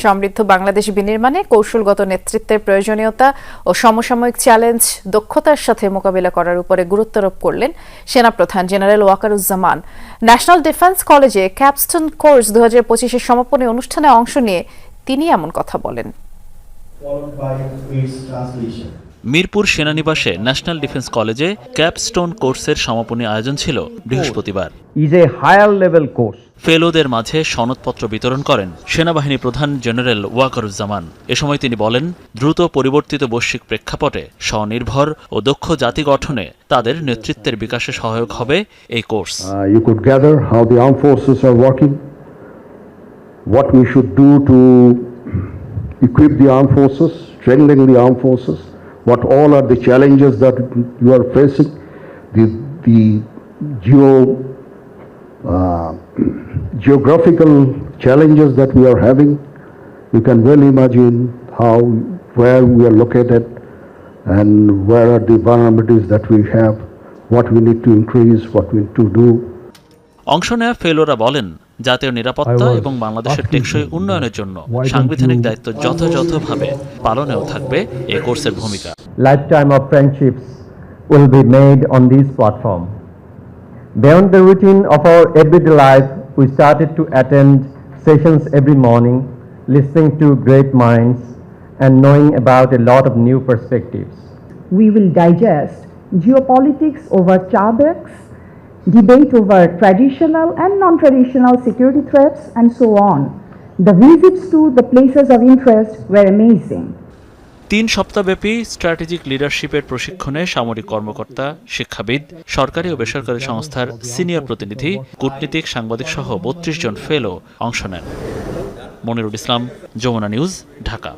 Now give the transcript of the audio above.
সমৃদ্ধ বাংলাদেশ বিনির্মাণে কৌশলগত নেতৃত্বের প্রয়োজনীয়তা ও সমসাময়িক চ্যালেঞ্জ দক্ষতার সাথে মোকাবিলা করার উপরে গুরুত্বারোপ করলেন সেনাপ্রধান জেনারেল ওয়াকারুজ্জামান। ন্যাশনাল ডিফেন্স কলেজে ক্যাপস্টোন কোর্স 2025-এর সমাপনী অনুষ্ঠানে অংশ নিয়ে তিনি এমন কথা বলেন। মিরপুর সেনানিবাসে ন্যাশনাল ডিফেন্স কলেজে ক্যাপস্টোন কোর্সের সমাপনী আয়োজন ছিল বৃহস্পতিবার। ফেলোদের মাঝে সনদপত্র বিতরণ করেন সেনাবাহিনী প্রধান জেনারেল ওয়াকারুজ্জামান। এ সময় তিনি বলেন, দ্রুত পরিবর্তিত বৈশ্বিক প্রেক্ষাপটে স্বনির্ভর ও দক্ষ জাতি গঠনে তাদের নেতৃত্বের বিকাশে সহায়ক হবে এই course. You could gather how the armed forces are working, what we should do to equip the armed forces, strengthen the armed forces, what all are the challenges that you are facing, the geographical challenges that we are having. You can well imagine where we are located and where are the vulnerabilities that we have, what we need to increase, what we need to do. অংশ নেওয়া ফেলোরা বলেন, জাতীয় নিরাপত্তা এবং বাংলাদেশের টেকসই উন্নয়নের জন্য সাংবিধানিক দায়িত্ব যথাযথভাবে পালনেও থাকবে এই কোর্সের ভূমিকা। Lifetime of friendships will be made on this platform. Beyond the routine of our everyday life, we started to attend sessions every morning, listening to great minds and knowing about a lot of new perspectives. We will digest geopolitics over Chabex, debate over traditional and non-traditional security threats, and so on. The visits to the places of interest were amazing. 3 সপ্তাহব্যাপী strategic লিডারশিপের প্রশিক্ষণে সামরিক কর্মকর্তা, শিক্ষাবিদ, সরকারি ও বেসরকারি সংস্থার senior প্রতিনিধি, কূটনীতিক, সাংবাদিক সহ 32 জন ফেলো অংশ নেন। মনিরুল ইসলাম, যমুনা নিউজ, ঢাকা।